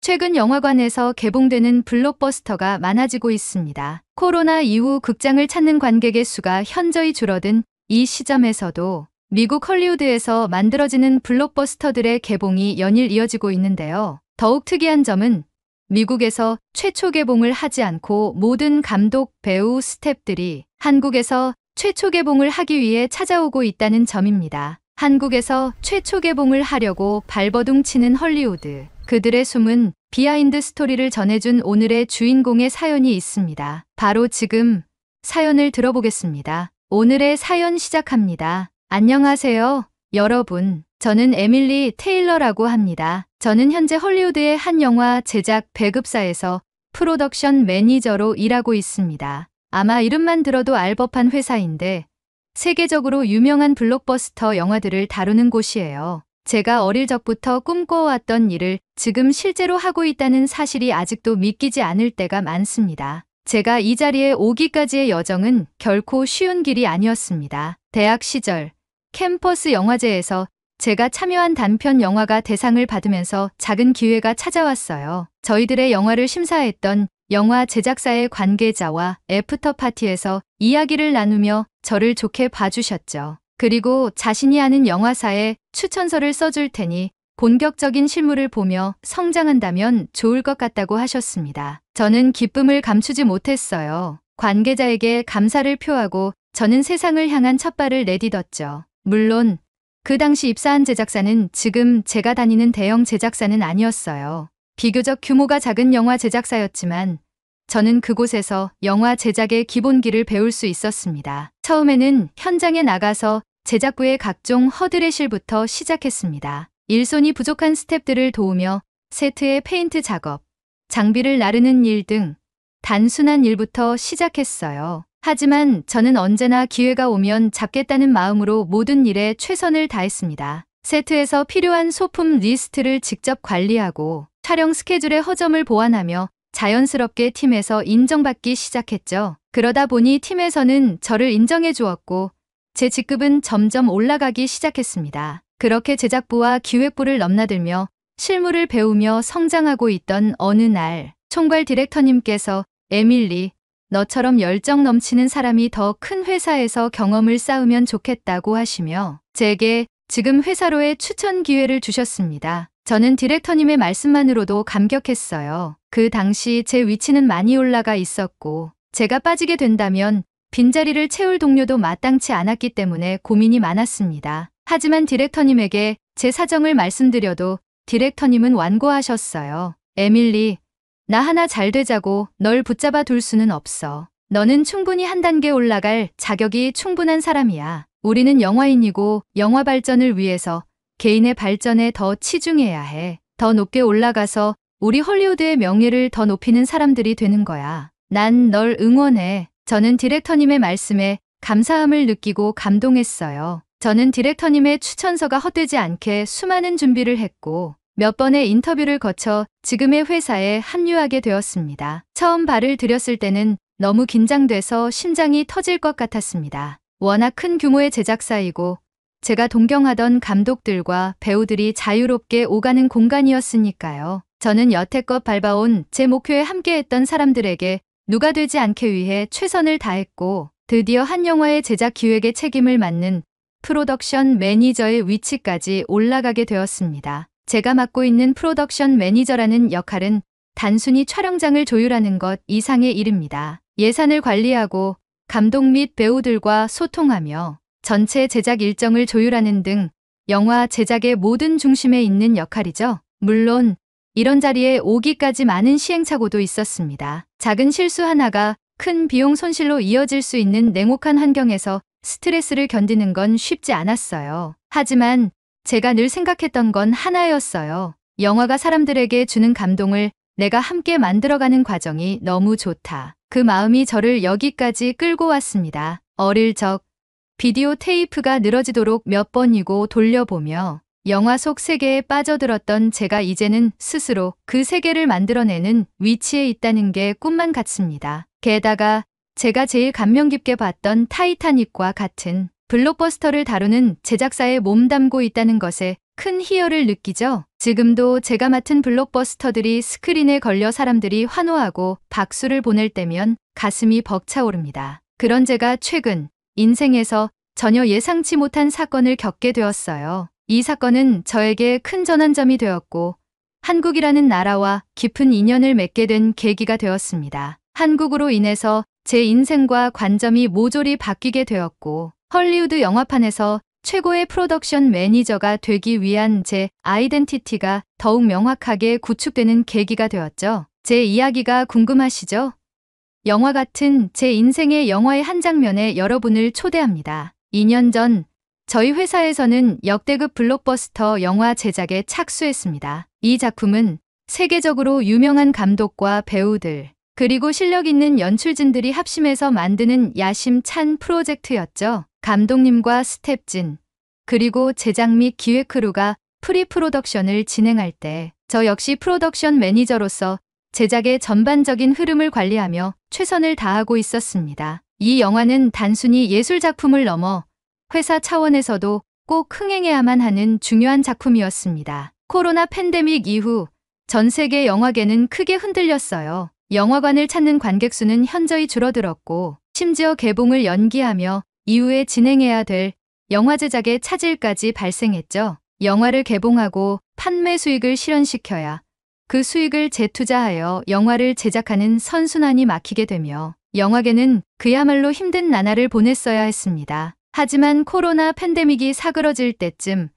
최근 영화관에서 개봉되는 블록버스터가 많아지고 있습니다. 코로나 이후 극장을 찾는 관객의 수가 현저히 줄어든 이 시점에서도 미국 헐리우드에서 만들어지는 블록버스터들의 개봉이 연일 이어지고 있는데요. 더욱 특이한 점은 미국에서 최초 개봉을 하지 않고 모든 감독, 배우, 스태프들이 한국에서 최초 개봉을 하기 위해 찾아오고 있다는 점입니다. 한국에서 최초 개봉을 하려고 발버둥 치는 헐리우드. 그들의 숨은 비하인드 스토리를 전해준 오늘의 주인공의 사연이 있습니다. 바로 지금 사연을 들어보겠습니다. 오늘의 사연 시작합니다. 안녕하세요, 여러분. 저는 에밀리 테일러라고 합니다. 저는 현재 헐리우드의 한 영화 제작 배급사에서 프로덕션 매니저로 일하고 있습니다. 아마 이름만 들어도 알 법한 회사인데 세계적으로 유명한 블록버스터 영화들을 다루는 곳이에요. 제가 어릴 적부터 꿈꿔왔던 일을 지금 실제로 하고 있다는 사실이 아직도 믿기지 않을 때가 많습니다. 제가 이 자리에 오기까지의 여정은 결코 쉬운 길이 아니었습니다. 대학 시절 캠퍼스 영화제에서 제가 참여한 단편 영화가 대상을 받으면서 작은 기회가 찾아왔어요. 저희들의 영화를 심사했던 영화 제작사의 관계자와 애프터 파티에서 이야기를 나누며 저를 좋게 봐주셨죠. 그리고 자신이 아는 영화사에 추천서를 써줄 테니 본격적인 실물을 보며 성장한다면 좋을 것 같다고 하셨습니다. 저는 기쁨을 감추지 못했어요. 관계자에게 감사를 표하고 저는 세상을 향한 첫발을 내딛었죠. 물론 그 당시 입사한 제작사는 지금 제가 다니는 대형 제작사는 아니었어요. 비교적 규모가 작은 영화 제작사였지만 저는 그곳에서 영화 제작의 기본기를 배울 수 있었습니다. 처음에는 현장에 나가서 제작부의 각종 허드렛일부터 시작했습니다. 일손이 부족한 스태프들을 도우며 세트의 페인트 작업, 장비를 나르는 일 등 단순한 일부터 시작했어요. 하지만 저는 언제나 기회가 오면 잡겠다는 마음으로 모든 일에 최선을 다했습니다. 세트에서 필요한 소품 리스트를 직접 관리하고 촬영 스케줄의 허점을 보완하며 자연스럽게 팀에서 인정받기 시작했죠. 그러다 보니 팀에서는 저를 인정해 주었고 제 직급은 점점 올라가기 시작했습니다. 그렇게 제작부와 기획부를 넘나들며 실무를 배우며 성장하고 있던 어느 날 총괄 디렉터님께서 에밀리, 너처럼 열정 넘치는 사람이 더 큰 회사에서 경험을 쌓으면 좋겠다고 하시며 제게 지금 회사로의 추천 기회를 주셨습니다. 저는 디렉터님의 말씀만으로도 감격했어요. 그 당시 제 위치는 많이 올라가 있었고 제가 빠지게 된다면 빈자리를 채울 동료도 마땅치 않았기 때문에 고민이 많았습니다. 하지만 디렉터님에게 제 사정을 말씀드려도 디렉터님은 완고하셨어요. 에밀리, 나 하나 잘 되자고 널 붙잡아 둘 수는 없어. 너는 충분히 한 단계 올라갈 자격이 충분한 사람이야. 우리는 영화인이고 영화 발전을 위해서 개인의 발전에 더 치중해야 해. 더 높게 올라가서 우리 헐리우드의 명예를 더 높이는 사람들이 되는 거야. 난 널 응원해. 저는 디렉터님의 말씀에 감사함을 느끼고 감동했어요. 저는 디렉터님의 추천서가 헛되지 않게 수많은 준비를 했고 몇 번의 인터뷰를 거쳐 지금의 회사에 합류하게 되었습니다. 처음 발을 들였을 때는 너무 긴장돼서 심장이 터질 것 같았습니다. 워낙 큰 규모의 제작사이고 제가 동경하던 감독들과 배우들이 자유롭게 오가는 공간이었으니까요. 저는 여태껏 밟아온 제 목표에 함께했던 사람들에게 누가 되지 않게 위해 최선을 다했고 드디어 한 영화의 제작 기획의 책임을 맡는 프로덕션 매니저의 위치까지 올라가게 되었습니다. 제가 맡고 있는 프로덕션 매니저라는 역할은 단순히 촬영장을 조율하는 것 이상의 일입니다. 예산을 관리하고 감독 및 배우들과 소통하며 전체 제작 일정을 조율하는 등 영화 제작의 모든 중심에 있는 역할이죠. 물론 이런 자리에 오기까지 많은 시행착오도 있었습니다. 작은 실수 하나가 큰 비용 손실로 이어질 수 있는 냉혹한 환경에서 스트레스를 견디는 건 쉽지 않았어요. 하지만 제가 늘 생각했던 건 하나였어요. 영화가 사람들에게 주는 감동을 내가 함께 만들어가는 과정이 너무 좋다. 그 마음이 저를 여기까지 끌고 왔습니다. 어릴 적 비디오 테이프가 늘어지도록 몇 번이고 돌려보며 영화 속 세계에 빠져들었던 제가 이제는 스스로 그 세계를 만들어내는 위치에 있다는 게 꿈만 같습니다. 게다가 제가 제일 감명 깊게 봤던 타이타닉과 같은 블록버스터를 다루는 제작사에 몸담고 있다는 것에 큰 희열을 느끼죠. 지금도 제가 맡은 블록버스터들이 스크린에 걸려 사람들이 환호하고 박수를 보낼 때면 가슴이 벅차오릅니다. 그런 제가 최근 인생에서 전혀 예상치 못한 사건을 겪게 되었어요. 이 사건은 저에게 큰 전환점이 되었고 한국이라는 나라와 깊은 인연을 맺게 된 계기가 되었습니다. 한국으로 인해서 제 인생과 관점이 모조리 바뀌게 되었고 헐리우드 영화판에서 최고의 프로덕션 매니저가 되기 위한 제 아이덴티티가 더욱 명확하게 구축되는 계기가 되었죠. 제 이야기가 궁금하시죠? 영화 같은 제 인생의 영화의 한 장면에 여러분을 초대합니다. 2년 전 저희 회사에서는 역대급 블록버스터 영화 제작에 착수했습니다. 이 작품은 세계적으로 유명한 감독과 배우들 그리고 실력 있는 연출진들이 합심해서 만드는 야심찬 프로젝트였죠. 감독님과 스텝진 그리고 제작 및 기획 크루가 프리프로덕션을 진행할 때 저 역시 프로덕션 매니저로서 제작의 전반적인 흐름을 관리하며 최선을 다하고 있었습니다. 이 영화는 단순히 예술 작품을 넘어 회사 차원에서도 꼭 흥행해야만 하는 중요한 작품이었습니다. 코로나 팬데믹 이후 전 세계 영화계는 크게 흔들렸어요. 영화관을 찾는 관객 수는 현저히 줄어들었고 심지어 개봉을 연기하며 이후에 진행해야 될 영화 제작의 차질까지 발생했죠. 영화를 개봉하고 판매 수익을 실현시켜야 그 수익을 재투자하여 영화를 제작하는 선순환이 막히게 되며 영화계는 그야말로 힘든 나날을 보냈어야 했습니다. 하지만 코로나 팬데믹이 사그러질 때쯤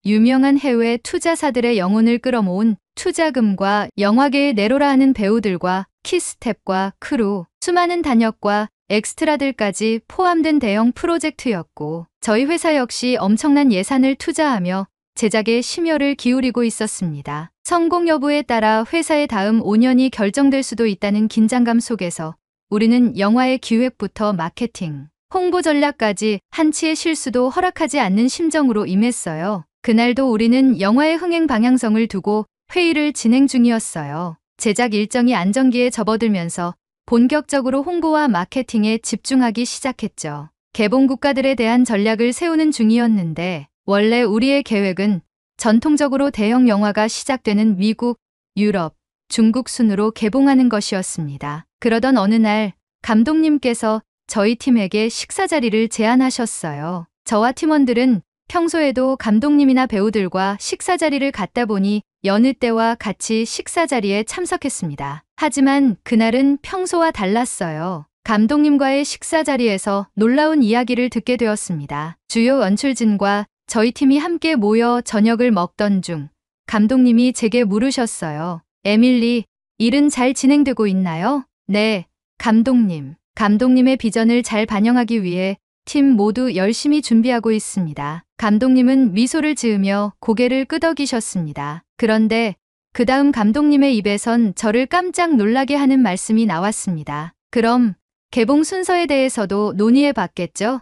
유명한 해외 투자사들의 영혼을 끌어모은 투자금과 영화계의 내로라 하는 배우들과 키스텝과 크루, 수많은 단역과 엑스트라들까지 포함된 대형 프로젝트였고 저희 회사 역시 엄청난 예산을 투자하며 제작에 심혈을 기울이고 있었습니다. 성공 여부에 따라 회사의 다음 5년이 결정될 수도 있다는 긴장감 속에서 우리는 영화의 기획부터 마케팅, 홍보 전략까지 한치의 실수도 허락하지 않는 심정으로 임했어요. 그날도 우리는 영화의 흥행 방향성을 두고 회의를 진행 중이었어요. 제작 일정이 안정기에 접어들면서 본격적으로 홍보와 마케팅에 집중하기 시작했죠. 개봉 국가들에 대한 전략을 세우는 중이었는데 원래 우리의 계획은 전통적으로 대형 영화가 시작되는 미국, 유럽, 중국 순으로 개봉하는 것이었습니다. 그러던 어느 날 감독님께서 저희 팀에게 식사 자리를 제안하셨어요. 저와 팀원들은 평소에도 감독님이나 배우들과 식사 자리를 갖다 보니 여느 때와 같이 식사 자리에 참석했습니다. 하지만 그날은 평소와 달랐어요. 감독님과의 식사 자리에서 놀라운 이야기를 듣게 되었습니다. 주요 연출진과 저희 팀이 함께 모여 저녁을 먹던 중 감독님이 제게 물으셨어요. 에밀리, 일은 잘 진행되고 있나요? 네, 감독님. 감독님의 비전을 잘 반영하기 위해 팀 모두 열심히 준비하고 있습니다. 감독님은 미소를 지으며 고개를 끄덕이셨습니다. 그런데 그 다음 감독님의 입에선 저를 깜짝 놀라게 하는 말씀이 나왔습니다. 그럼 개봉 순서에 대해서도 논의해 봤겠죠?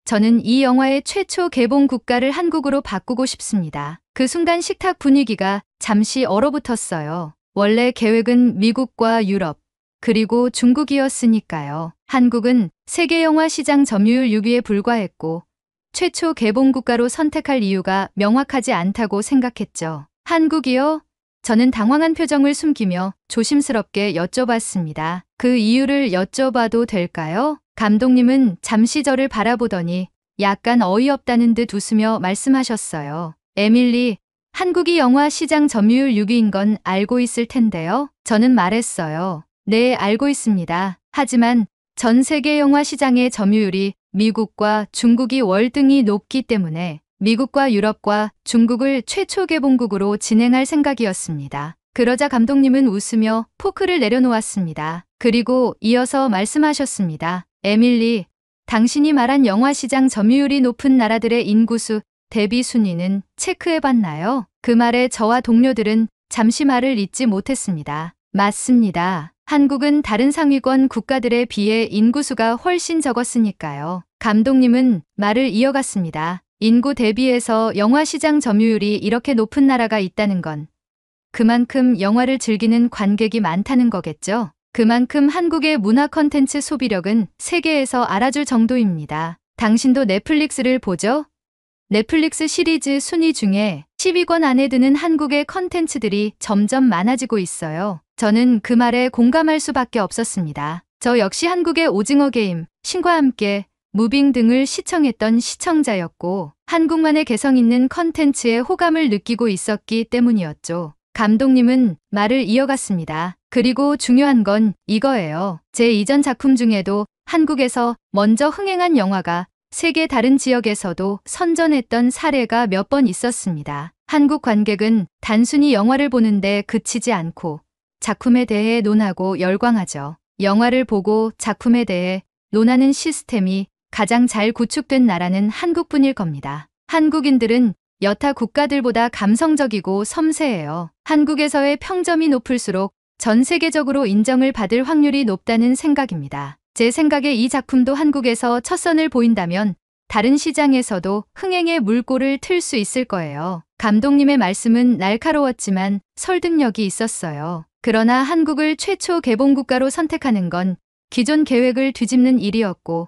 저는 이 영화의 최초 개봉 국가를 한국으로 바꾸고 싶습니다. 그 순간 식탁 분위기가 잠시 얼어붙었어요. 원래 계획은 미국과 유럽, 그리고 중국이었으니까요. 한국은 세계 영화 시장 점유율 6위에 불과했고 최초 개봉 국가로 선택할 이유가 명확하지 않다고 생각했죠. 한국이요? 저는 당황한 표정을 숨기며 조심스럽게 여쭤봤습니다. 그 이유를 여쭤봐도 될까요? 감독님은 잠시 저를 바라보더니 약간 어이없다는 듯 웃으며 말씀하셨어요. 에밀리, 한국이 영화 시장 점유율 6위인 건 알고 있을 텐데요. 저는 말했어요. 네, 알고 있습니다. 하지만 전 세계 영화 시장의 점유율이 미국과 중국이 월등히 높기 때문에 미국과 유럽과 중국을 최초 개봉국으로 진행할 생각이었습니다. 그러자 감독님은 웃으며 포크를 내려놓았습니다. 그리고 이어서 말씀하셨습니다. 에밀리, 당신이 말한 영화 시장 점유율이 높은 나라들의 인구수 대비 순위는 체크해봤나요? 그 말에 저와 동료들은 잠시 말을 잇지 못했습니다. 맞습니다. 한국은 다른 상위권 국가들에 비해 인구수가 훨씬 적었으니까요. 감독님은 말을 이어갔습니다. 인구 대비해서 영화 시장 점유율이 이렇게 높은 나라가 있다는 건 그만큼 영화를 즐기는 관객이 많다는 거겠죠. 그만큼 한국의 문화 콘텐츠 소비력은 세계에서 알아줄 정도입니다. 당신도 넷플릭스를 보죠? 넷플릭스 시리즈 순위 중에 10위권 안에 드는 한국의 컨텐츠들이 점점 많아지고 있어요. 저는 그 말에 공감할 수밖에 없었습니다. 저 역시 한국의 오징어 게임, 신과 함께, 무빙 등을 시청했던 시청자였고 한국만의 개성 있는 컨텐츠에 호감을 느끼고 있었기 때문이었죠. 감독님은 말을 이어갔습니다. 그리고 중요한 건 이거예요. 제 이전 작품 중에도 한국에서 먼저 흥행한 영화가 세계 다른 지역에서도 선전했던 사례가 몇 번 있었습니다. 한국 관객은 단순히 영화를 보는데 그치지 않고 작품에 대해 논하고 열광하죠. 영화를 보고 작품에 대해 논하는 시스템이 가장 잘 구축된 나라는 한국뿐일 겁니다. 한국인들은 여타 국가들보다 감성적이고 섬세해요. 한국에서의 평점이 높을수록 전 세계적으로 인정을 받을 확률이 높다는 생각입니다. 제 생각에 이 작품도 한국에서 첫 선을 보인다면 다른 시장에서도 흥행의 물꼬를 틀 수 있을 거예요. 감독님의 말씀은 날카로웠지만 설득력이 있었어요. 그러나 한국을 최초 개봉국가로 선택하는 건 기존 계획을 뒤집는 일이었고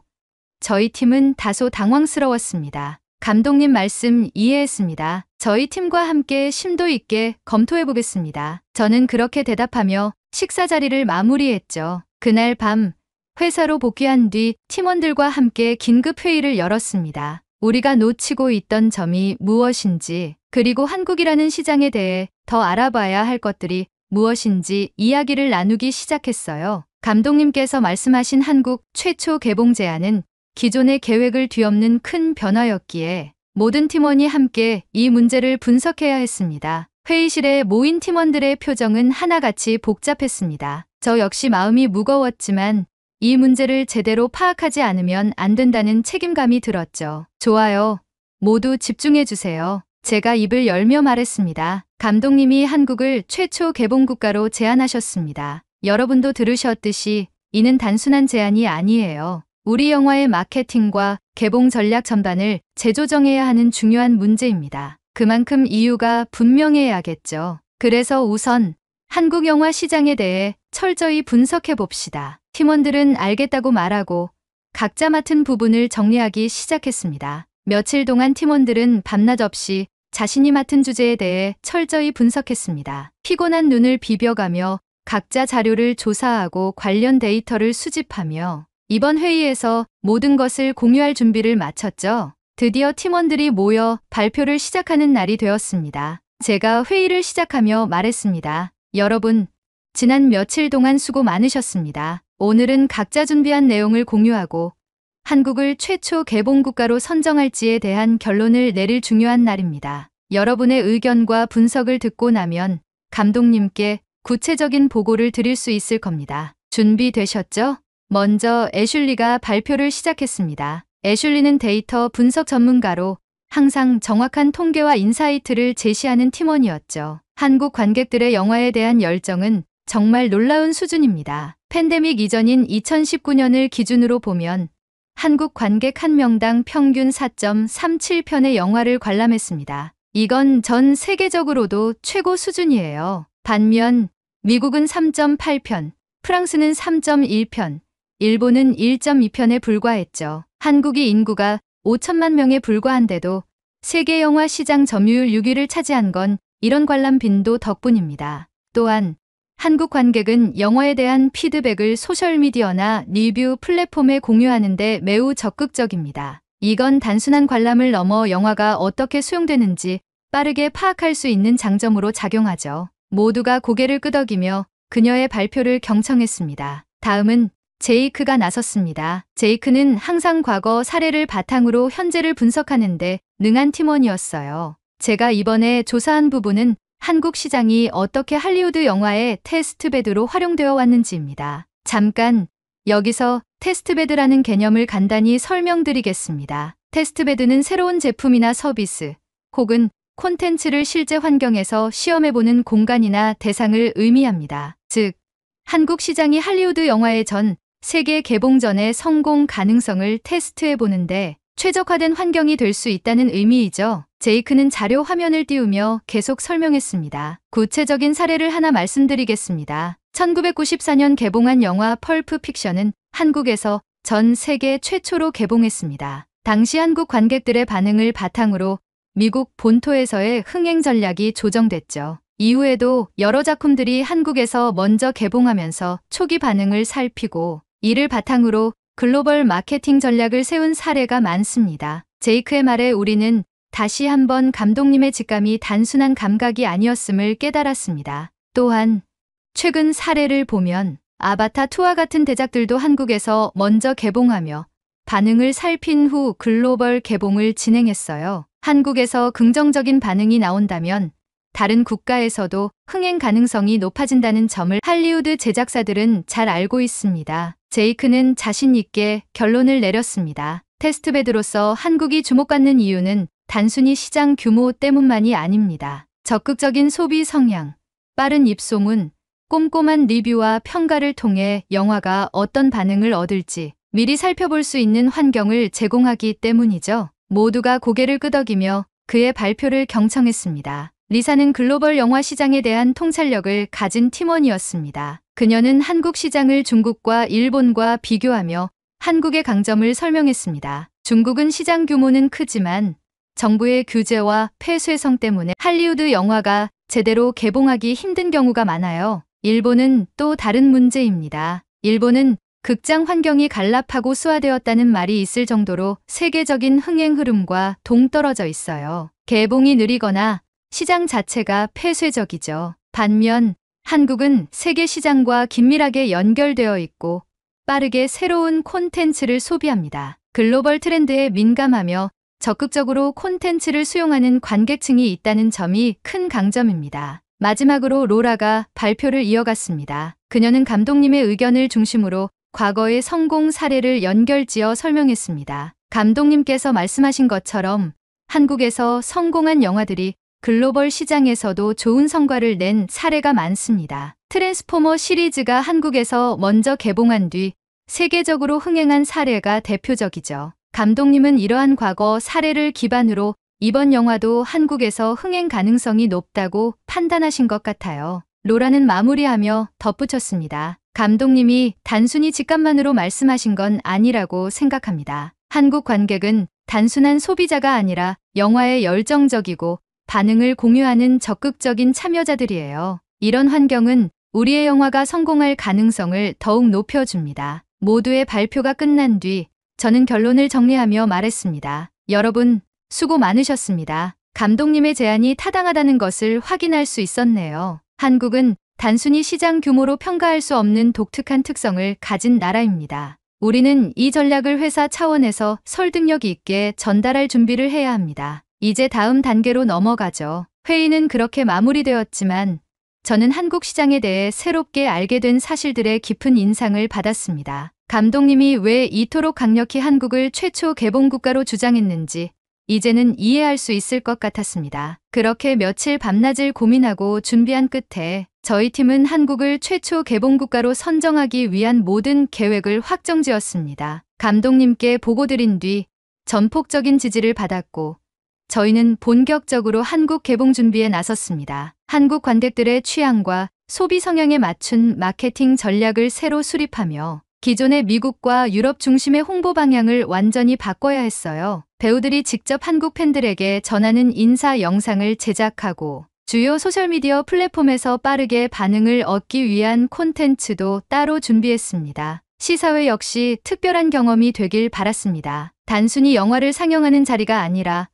저희 팀은 다소 당황스러웠습니다. 감독님 말씀 이해했습니다. 저희 팀과 함께 심도 있게 검토해보겠습니다. 저는 그렇게 대답하며 식사 자리를 마무리했죠. 그날 밤 회사로 복귀한 뒤 팀원들과 함께 긴급 회의를 열었습니다. 우리가 놓치고 있던 점이 무엇인지, 그리고 한국이라는 시장에 대해 더 알아봐야 할 것들이 무엇인지 이야기를 나누기 시작했어요. 감독님께서 말씀하신 한국 최초 개봉 제안은 기존의 계획을 뒤엎는 큰 변화였기에 모든 팀원이 함께 이 문제를 분석해야 했습니다. 회의실에 모인 팀원들의 표정은 하나같이 복잡했습니다. 저 역시 마음이 무거웠지만 이 문제를 제대로 파악하지 않으면 안 된다는 책임감이 들었죠. 좋아요. 모두 집중해주세요. 제가 입을 열며 말했습니다. 감독님이 한국을 최초 개봉국가로 제안하셨습니다. 여러분도 들으셨듯이 이는 단순한 제안이 아니에요. 우리 영화의 마케팅과 개봉 전략 전반을 재조정해야 하는 중요한 문제입니다. 그만큼 이유가 분명해야겠죠. 그래서 우선 한국 영화 시장에 대해 철저히 분석해 봅시다. 팀원들은 알겠다고 말하고 각자 맡은 부분을 정리하기 시작했습니다. 며칠 동안 팀원들은 밤낮 없이 자신이 맡은 주제에 대해 철저히 분석했습니다. 피곤한 눈을 비벼가며 각자 자료를 조사하고 관련 데이터를 수집하며 이번 회의에서 모든 것을 공유할 준비를 마쳤죠. 드디어 팀원들이 모여 발표를 시작하는 날이 되었습니다. 제가 회의를 시작하며 말했습니다. 여러분, 지난 며칠 동안 수고 많으셨습니다. 오늘은 각자 준비한 내용을 공유하고 한국을 최초 개봉국가로 선정할지에 대한 결론을 내릴 중요한 날입니다. 여러분의 의견과 분석을 듣고 나면 감독님께 구체적인 보고를 드릴 수 있을 겁니다. 준비되셨죠? 먼저 애슐리가 발표를 시작했습니다. 애슐리는 데이터 분석 전문가로 항상 정확한 통계와 인사이트를 제시하는 팀원이었죠. 한국 관객들의 영화에 대한 열정은 정말 놀라운 수준입니다. 팬데믹 이전인 2019년을 기준으로 보면 한국 관객 1명당 평균 4.37편의 영화를 관람했습니다. 이건 전 세계적으로도 최고 수준이에요. 반면 미국은 3.8편, 프랑스는 3.1편, 일본은 1.2편에 불과했죠. 한국이 인구가 5천만 명에 불과한데도 세계 영화 시장 점유율 6위를 차지한 건 이런 관람 빈도 덕분입니다. 또한 한국 관객은 영화에 대한 피드백을 소셜미디어나 리뷰 플랫폼에 공유하는 데 매우 적극적입니다. 이건 단순한 관람을 넘어 영화가 어떻게 수용되는지 빠르게 파악할 수 있는 장점으로 작용하죠. 모두가 고개를 끄덕이며 그녀의 발표를 경청했습니다. 다음은 제이크가 나섰습니다. 제이크는 항상 과거 사례를 바탕으로 현재를 분석하는데 능한 팀원이었어요. 제가 이번에 조사한 부분은 한국 시장이 어떻게 할리우드 영화의 테스트베드로 활용되어 왔는지입니다. 잠깐 여기서 테스트베드라는 개념을 간단히 설명드리겠습니다. 테스트베드는 새로운 제품이나 서비스 혹은 콘텐츠를 실제 환경에서 시험해보는 공간이나 대상을 의미합니다. 즉, 한국 시장이 할리우드 영화의 전 세계 개봉 전의 성공 가능성을 테스트해보는데 최적화된 환경이 될 수 있다는 의미이죠. 제이크는 자료 화면을 띄우며 계속 설명했습니다. 구체적인 사례를 하나 말씀드리겠습니다. 1994년 개봉한 영화 펄프 픽션은 한국에서 전 세계 최초로 개봉했습니다. 당시 한국 관객들의 반응을 바탕으로 미국 본토에서의 흥행 전략이 조정됐죠. 이후에도 여러 작품들이 한국에서 먼저 개봉하면서 초기 반응을 살피고 이를 바탕으로 글로벌 마케팅 전략을 세운 사례가 많습니다. 제이크의 말에 우리는 다시 한번 감독님의 직감이 단순한 감각이 아니었음을 깨달았습니다. 또한 최근 사례를 보면 아바타2와 같은 대작들도 한국에서 먼저 개봉하며 반응을 살핀 후 글로벌 개봉을 진행했어요. 한국에서 긍정적인 반응이 나온다면 다른 국가에서도 흥행 가능성이 높아진다는 점을 할리우드 제작사들은 잘 알고 있습니다. 제이크는 자신 있게 결론을 내렸습니다. 테스트베드로서 한국이 주목받는 이유는 단순히 시장 규모 때문만이 아닙니다. 적극적인 소비 성향, 빠른 입소문, 꼼꼼한 리뷰와 평가를 통해 영화가 어떤 반응을 얻을지 미리 살펴볼 수 있는 환경을 제공하기 때문이죠. 모두가 고개를 끄덕이며 그의 발표를 경청했습니다. 리사는 글로벌 영화 시장에 대한 통찰력을 가진 팀원이었습니다. 그녀는 한국 시장을 중국과 일본과 비교하며 한국의 강점을 설명했습니다. 중국은 시장 규모는 크지만 정부의 규제와 폐쇄성 때문에 할리우드 영화가 제대로 개봉하기 힘든 경우가 많아요. 일본은 또 다른 문제입니다. 일본은 극장 환경이 간랍하고 수화되었다는 말이 있을 정도로 세계적인 흥행 흐름과 동떨어져 있어요. 개봉이 느리거나 시장 자체가 폐쇄적이죠. 반면 한국은 세계 시장과 긴밀하게 연결되어 있고 빠르게 새로운 콘텐츠를 소비합니다. 글로벌 트렌드에 민감하며 적극적으로 콘텐츠를 수용하는 관객층이 있다는 점이 큰 강점입니다. 마지막으로 로라가 발표를 이어갔습니다. 그녀는 감독님의 의견을 중심으로 과거의 성공 사례를 연결지어 설명했습니다. 감독님께서 말씀하신 것처럼 한국에서 성공한 영화들이 글로벌 시장에서도 좋은 성과를 낸 사례가 많습니다. 트랜스포머 시리즈가 한국에서 먼저 개봉한 뒤 세계적으로 흥행한 사례가 대표적이죠. 감독님은 이러한 과거 사례를 기반으로 이번 영화도 한국에서 흥행 가능성이 높다고 판단하신 것 같아요. 로라는 마무리하며 덧붙였습니다. 감독님이 단순히 직감만으로 말씀하신 건 아니라고 생각합니다. 한국 관객은 단순한 소비자가 아니라 영화에 열정적이고 반응을 공유하는 적극적인 참여자들이에요. 이런 환경은 우리의 영화가 성공할 가능성을 더욱 높여줍니다. 모두의 발표가 끝난 뒤 저는 결론을 정리하며 말했습니다. 여러분, 수고 많으셨습니다. 감독님의 제안이 타당하다는 것을 확인할 수 있었네요. 한국은 단순히 시장 규모로 평가할 수 없는 독특한 특성을 가진 나라입니다. 우리는 이 전략을 회사 차원에서 설득력 있게 전달할 준비를 해야 합니다. 이제 다음 단계로 넘어가죠. 회의는 그렇게 마무리되었지만 저는 한국 시장에 대해 새롭게 알게 된 사실들의 깊은 인상을 받았습니다. 감독님이 왜 이토록 강력히 한국을 최초 개봉국가로 주장했는지 이제는 이해할 수 있을 것 같았습니다. 그렇게 며칠 밤낮을 고민하고 준비한 끝에 저희 팀은 한국을 최초 개봉국가로 선정하기 위한 모든 계획을 확정지었습니다. 감독님께 보고드린 뒤 전폭적인 지지를 받았고 저희는 본격적으로 한국 개봉 준비에 나섰습니다. 한국 관객들의 취향과 소비 성향에 맞춘 마케팅 전략을 새로 수립하며 기존의 미국과 유럽 중심의 홍보 방향을 완전히 바꿔야 했어요. 배우들이 직접 한국 팬들에게 전하는 인사 영상을 제작하고 주요 소셜미디어 플랫폼에서 빠르게 반응을 얻기 위한 콘텐츠도 따로 준비했습니다. 시사회 역시 특별한 경험이 되길 바랐습니다. 단순히 영화를 상영하는 자리가 아니라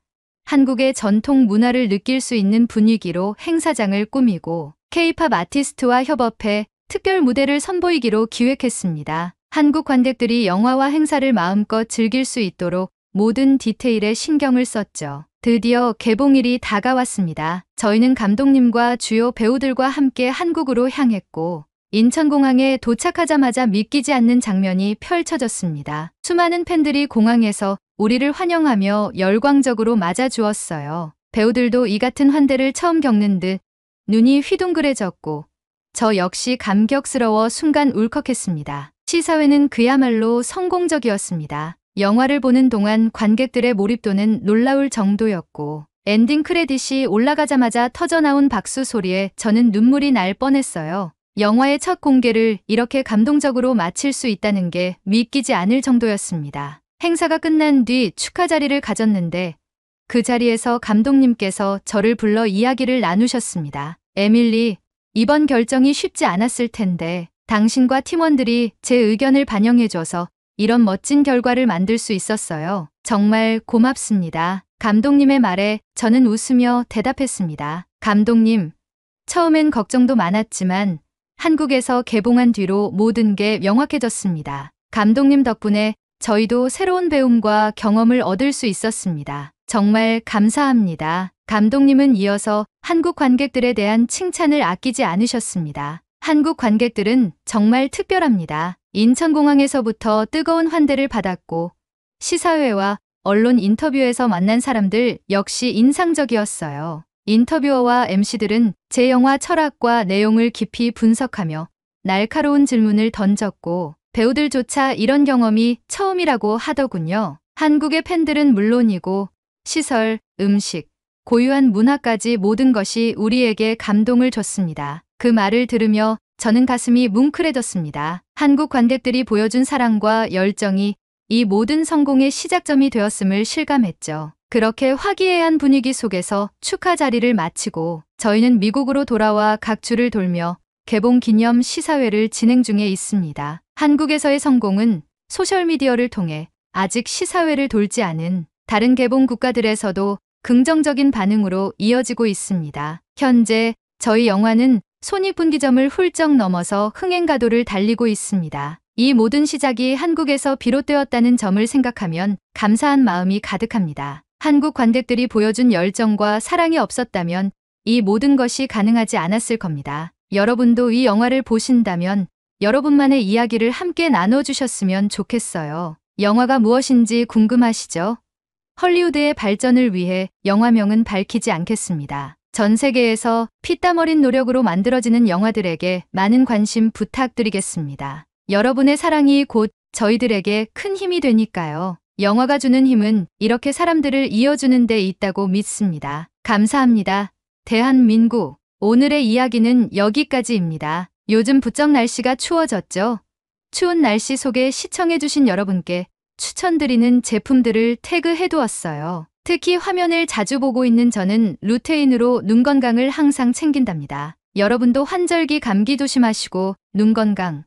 한국의 전통 문화를 느낄 수 있는 분위기로 행사장을 꾸미고 K-팝 아티스트와 협업해 특별 무대를 선보이기로 기획했습니다. 한국 관객들이 영화와 행사를 마음껏 즐길 수 있도록 모든 디테일에 신경을 썼죠. 드디어 개봉일이 다가왔습니다. 저희는 감독님과 주요 배우들과 함께 한국으로 향했고 인천공항에 도착하자마자 믿기지 않는 장면이 펼쳐졌습니다. 수많은 팬들이 공항에서 우리를 환영하며 열광적으로 맞아주었어요. 배우들도 이 같은 환대를 처음 겪는 듯 눈이 휘둥그레졌고 저 역시 감격스러워 순간 울컥했습니다. 시사회는 그야말로 성공적이었습니다. 영화를 보는 동안 관객들의 몰입도는 놀라울 정도였고 엔딩 크레딧이 올라가자마자 터져나온 박수 소리에 저는 눈물이 날 뻔했어요. 영화의 첫 공개를 이렇게 감동적으로 마칠 수 있다는 게 믿기지 않을 정도였습니다. 행사가 끝난 뒤 축하 자리를 가졌는데 그 자리에서 감독님께서 저를 불러 이야기를 나누셨습니다. 에밀리, 이번 결정이 쉽지 않았을 텐데 당신과 팀원들이 제 의견을 반영해줘서 이런 멋진 결과를 만들 수 있었어요. 정말 고맙습니다. 감독님의 말에 저는 웃으며 대답했습니다. 감독님, 처음엔 걱정도 많았지만 한국에서 개봉한 뒤로 모든 게 명확해졌습니다. 감독님 덕분에 저희도 새로운 배움과 경험을 얻을 수 있었습니다. 정말 감사합니다. 감독님은 이어서 한국 관객들에 대한 칭찬을 아끼지 않으셨습니다. 한국 관객들은 정말 특별합니다. 인천공항에서부터 뜨거운 환대를 받았고 시사회와 언론 인터뷰에서 만난 사람들 역시 인상적이었어요. 인터뷰어와 MC들은 제 영화 철학과 내용을 깊이 분석하며 날카로운 질문을 던졌고 배우들조차 이런 경험이 처음이라고 하더군요. 한국의 팬들은 물론이고 시설, 음식, 고유한 문화까지 모든 것이 우리에게 감동을 줬습니다. 그 말을 들으며 저는 가슴이 뭉클해졌습니다. 한국 관객들이 보여준 사랑과 열정이 이 모든 성공의 시작점이 되었음을 실감했죠. 그렇게 화기애애한 분위기 속에서 축하 자리를 마치고 저희는 미국으로 돌아와 각 주를 돌며 개봉 기념 시사회를 진행 중에 있습니다. 한국에서의 성공은 소셜미디어를 통해 아직 시사회를 돌지 않은 다른 개봉 국가들에서도 긍정적인 반응으로 이어지고 있습니다. 현재 저희 영화는 손익분기점을 훌쩍 넘어서 흥행가도를 달리고 있습니다. 이 모든 시작이 한국에서 비롯되었다는 점을 생각하면 감사한 마음이 가득합니다. 한국 관객들이 보여준 열정과 사랑이 없었다면 이 모든 것이 가능하지 않았을 겁니다. 여러분도 이 영화를 보신다면 여러분만의 이야기를 함께 나눠주셨으면 좋겠어요. 영화가 무엇인지 궁금하시죠? 헐리우드의 발전을 위해 영화명은 밝히지 않겠습니다. 전 세계에서 피땀 어린 노력으로 만들어지는 영화들에게 많은 관심 부탁드리겠습니다. 여러분의 사랑이 곧 저희들에게 큰 힘이 되니까요. 영화가 주는 힘은 이렇게 사람들을 이어주는 데 있다고 믿습니다. 감사합니다. 대한민국. 오늘의 이야기는 여기까지입니다. 요즘 부쩍 날씨가 추워졌죠? 추운 날씨 속에 시청해주신 여러분께 추천드리는 제품들을 태그해두었어요. 특히 화면을 자주 보고 있는 저는 루테인으로 눈 건강을 항상 챙긴답니다. 여러분도 환절기 감기 조심하시고 눈 건강,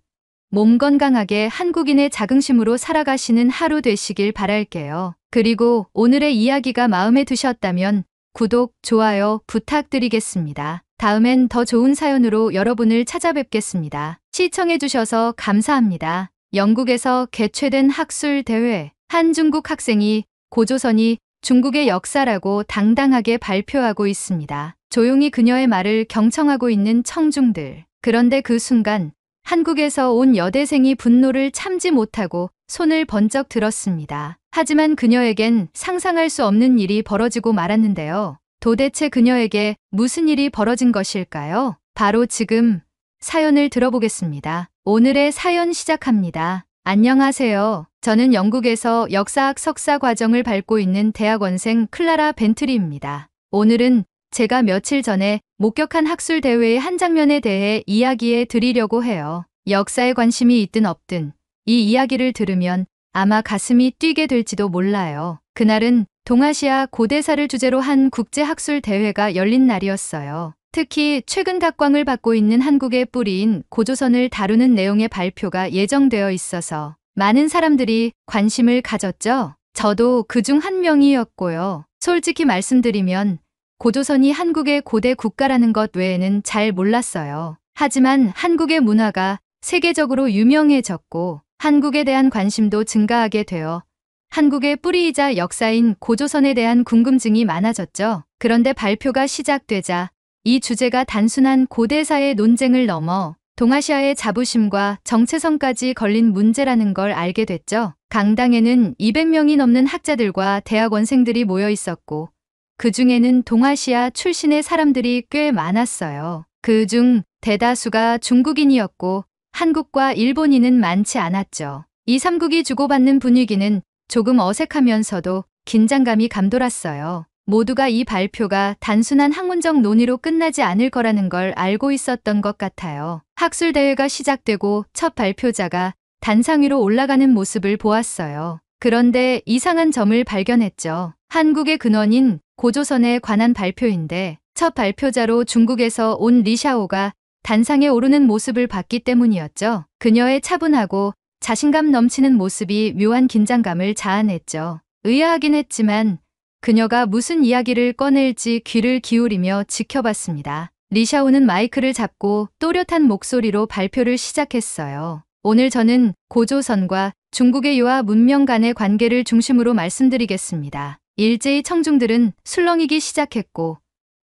몸 건강하게 한국인의 자긍심으로 살아가시는 하루 되시길 바랄게요. 그리고 오늘의 이야기가 마음에 드셨다면 구독, 좋아요 부탁드리겠습니다. 다음엔 더 좋은 사연으로 여러분을 찾아뵙겠습니다. 시청해주셔서 감사합니다. 영국에서 개최된 학술 대회. 한 중국 학생이 고조선이 중국의 역사라고 당당하게 발표하고 있습니다. 조용히 그녀의 말을 경청하고 있는 청중들. 그런데 그 순간 한국에서 온 여대생이 분노를 참지 못하고 손을 번쩍 들었습니다. 하지만 그녀에겐 상상할 수 없는 일이 벌어지고 말았는데요. 도대체 그녀에게 무슨 일이 벌어진 것일까요? 바로 지금 사연을 들어보겠습니다. 오늘의 사연 시작합니다. 안녕하세요. 저는 영국에서 역사학 석사 과정을 밟고 있는 대학원생 클라라 벤트리입니다. 오늘은 제가 며칠 전에 목격한 학술 대회의 한 장면에 대해 이야기해 드리려고 해요. 역사에 관심이 있든 없든 이 이야기를 들으면 아마 가슴이 뛰게 될지도 몰라요. 그날은 동아시아 고대사를 주제로 한 국제학술 대회가 열린 날이었어요. 특히 최근 각광을 받고 있는 한국의 뿌리인 고조선을 다루는 내용의 발표가 예정되어 있어서 많은 사람들이 관심을 가졌죠. 저도 그중 한 명이었고요. 솔직히 말씀드리면 고조선이 한국의 고대 국가라는 것 외에는 잘 몰랐어요. 하지만 한국의 문화가 세계적으로 유명해졌고 한국에 대한 관심도 증가하게 되어 한국의 뿌리이자 역사인 고조선에 대한 궁금증이 많아졌죠. 그런데 발표가 시작되자 이 주제가 단순한 고대사의 논쟁을 넘어 동아시아의 자부심과 정체성까지 걸린 문제라는 걸 알게 됐죠. 강당에는 200명이 넘는 학자들과 대학원생들이 모여 있었고 그 중에는 동아시아 출신의 사람들이 꽤 많았어요. 그중 대다수가 중국인이었고 한국과 일본인은 많지 않았죠. 이 3국이 주고받는 분위기는 조금 어색하면서도 긴장감이 감돌았어요. 모두가 이 발표가 단순한 학문적 논의로 끝나지 않을 거라는 걸 알고 있었던 것 같아요. 학술대회가 시작되고 첫 발표자가 단상 위로 올라가는 모습을 보았어요. 그런데 이상한 점을 발견했죠. 한국의 근원인 고조선에 관한 발표인데 첫 발표자로 중국에서 온 리샤오가 단상에 오르는 모습을 봤기 때문이었죠. 그녀의 차분하고 자신감 넘치는 모습이 묘한 긴장감을 자아냈죠. 의아하긴 했지만 그녀가 무슨 이야기를 꺼낼지 귀를 기울이며 지켜봤습니다. 리샤오는 마이크를 잡고 또렷한 목소리로 발표를 시작했어요. 오늘 저는 고조선과 중국의 유아 문명 간의 관계를 중심으로 말씀드리겠습니다. 일제히 청중들은 술렁이기 시작했고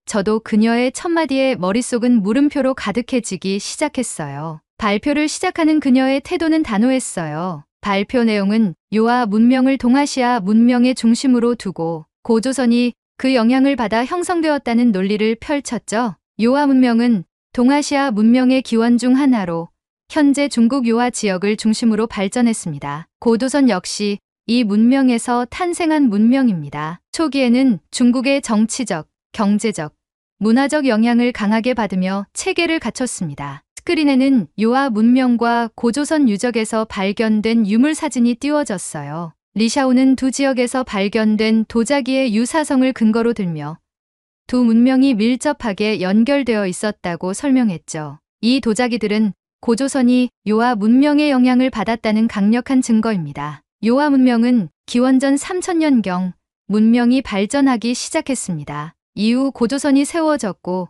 저도 그녀의 첫마디에 머릿속은 물음표로 가득해지기 시작했어요. 발표를 시작하는 그녀의 태도는 단호했어요. 발표 내용은 유아 문명을 동아시아 문명의 중심으로 두고 고조선이 그 영향을 받아 형성되었다는 논리를 펼쳤죠. 유아 문명은 동아시아 문명의 기원 중 하나로 현재 중국 유아 지역을 중심으로 발전했습니다. 고조선 역시 이 문명에서 탄생한 문명입니다. 초기에는 중국의 정치적, 경제적, 문화적 영향을 강하게 받으며 체계를 갖췄습니다. 스크린에는 유아 문명과 고조선 유적에서 발견된 유물 사진이 띄워졌어요. 리샤오는 두 지역에서 발견된 도자기의 유사성을 근거로 들며 두 문명이 밀접하게 연결되어 있었다고 설명했죠. 이 도자기들은 고조선이 요아 문명의 영향을 받았다는 강력한 증거입니다. 요아 문명은 기원전 3000년경 문명이 발전하기 시작했습니다. 이후 고조선이 세워졌고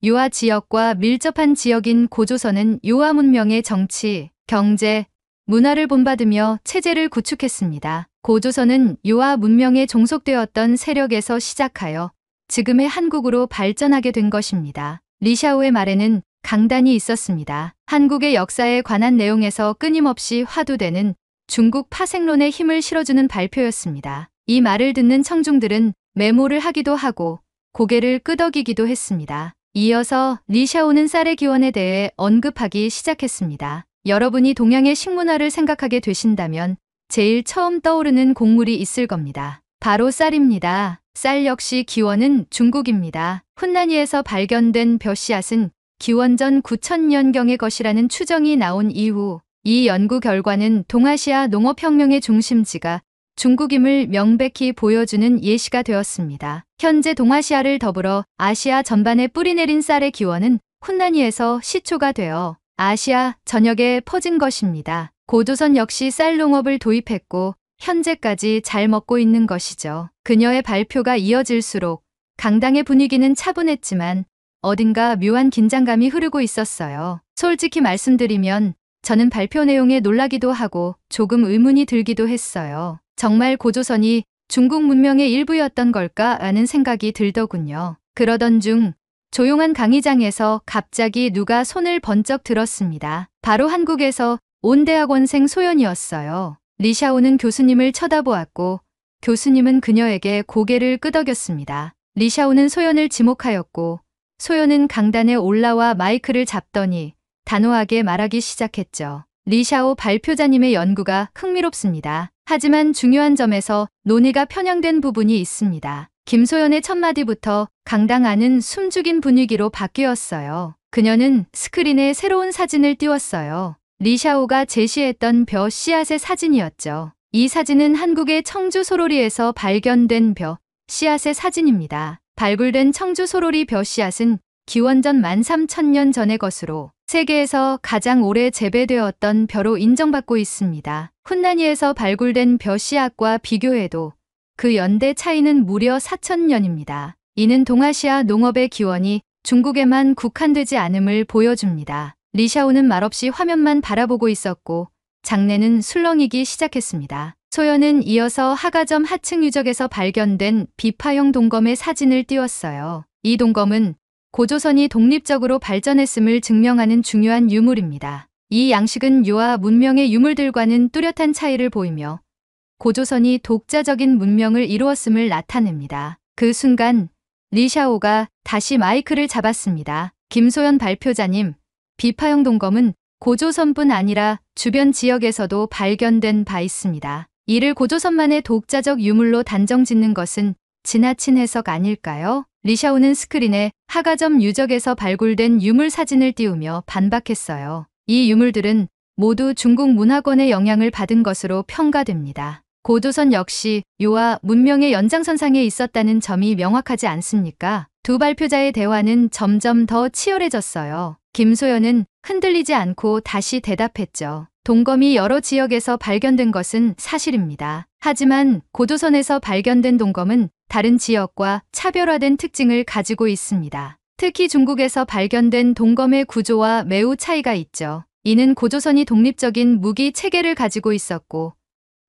요아 지역과 밀접한 지역인 고조선은 요아 문명의 정치, 경제, 문화를 본받으며 체제를 구축했습니다. 고조선은 요아 문명에 종속되었던 세력에서 시작하여 지금의 한국으로 발전하게 된 것입니다. 리샤오의 말에는 강단이 있었습니다. 한국의 역사에 관한 내용에서 끊임없이 화두되는 중국 파생론의 힘을 실어주는 발표였습니다. 이 말을 듣는 청중들은 메모를 하기도 하고 고개를 끄덕이기도 했습니다. 이어서 리샤오는 쌀의 기원에 대해 언급하기 시작했습니다. 여러분이 동양의 식문화를 생각하게 되신다면 제일 처음 떠오르는 곡물이 있을 겁니다. 바로 쌀입니다. 쌀 역시 기원은 중국입니다. 훈난이에서 발견된 벼씨앗은 기원전 9000년경의 것이라는 추정이 나온 이후 이 연구 결과는 동아시아 농업혁명의 중심지가 중국임을 명백히 보여주는 예시가 되었습니다. 현재 동아시아를 더불어 아시아 전반에 뿌리내린 쌀의 기원은 훈난이에서 시초가 되어 아시아 전역에 퍼진 것입니다. 고조선 역시 쌀 농업을 도입했고 현재까지 잘 먹고 있는 것이죠. 그녀의 발표가 이어질수록 강당의 분위기는 차분했지만 어딘가 묘한 긴장감이 흐르고 있었어요. 솔직히 말씀드리면 저는 발표 내용에 놀라기도 하고 조금 의문이 들기도 했어요. 정말 고조선이 중국 문명의 일부였던 걸까 하는 생각이 들더군요. 그러던 중 조용한 강의장에서 갑자기 누가 손을 번쩍 들었습니다. 바로 한국에서 온 대학원생 소연이었어요. 리샤오는 교수님을 쳐다보았고 교수님은 그녀에게 고개를 끄덕였습니다. 리샤오는 소연을 지목하였고 소연은 강단에 올라와 마이크를 잡더니 단호하게 말하기 시작했죠. 리샤오 발표자님의 연구가 흥미롭습니다. 하지만 중요한 점에서 논의가 편향된 부분이 있습니다. 김소연의 첫마디부터 강당 안은 숨죽인 분위기로 바뀌었어요. 그녀는 스크린에 새로운 사진을 띄웠어요. 리샤오가 제시했던 벼 씨앗의 사진이었죠. 이 사진은 한국의 청주 소로리에서 발견된 벼 씨앗의 사진입니다. 발굴된 청주 소로리 벼 씨앗은 기원전 13,000년 전의 것으로 세계에서 가장 오래 재배되었던 벼로 인정받고 있습니다. 훈난이에서 발굴된 벼 씨앗과 비교해도 그 연대 차이는 무려 4,000년입니다. 이는 동아시아 농업의 기원이 중국에만 국한되지 않음을 보여줍니다. 리샤오는 말없이 화면만 바라보고 있었고 장내는 술렁이기 시작했습니다. 소연은 이어서 하가점 하층 유적에서 발견된 비파형 동검의 사진을 띄웠어요. 이 동검은 고조선이 독립적으로 발전했음을 증명하는 중요한 유물입니다. 이 양식은 유아 문명의 유물들과는 뚜렷한 차이를 보이며 고조선이 독자적인 문명을 이루었음을 나타냅니다. 그 순간 리샤오가 다시 마이크를 잡았습니다. 김소연 발표자님, 비파형 동검은 고조선뿐 아니라 주변 지역에서도 발견된 바 있습니다. 이를 고조선만의 독자적 유물로 단정짓는 것은 지나친 해석 아닐까요? 리샤오는 스크린에 하가점 유적에서 발굴된 유물 사진을 띄우며 반박했어요. 이 유물들은 모두 중국 문화권의 영향을 받은 것으로 평가됩니다. 고조선 역시 유화 문명의 연장선상에 있었다는 점이 명확하지 않습니까? 두 발표자의 대화는 점점 더 치열해졌어요. 김소연은 흔들리지 않고 다시 대답했죠. 동검이 여러 지역에서 발견된 것은 사실입니다. 하지만 고조선에서 발견된 동검은 다른 지역과 차별화된 특징을 가지고 있습니다. 특히 중국에서 발견된 동검의 구조와 매우 차이가 있죠. 이는 고조선이 독립적인 무기 체계를 가지고 있었고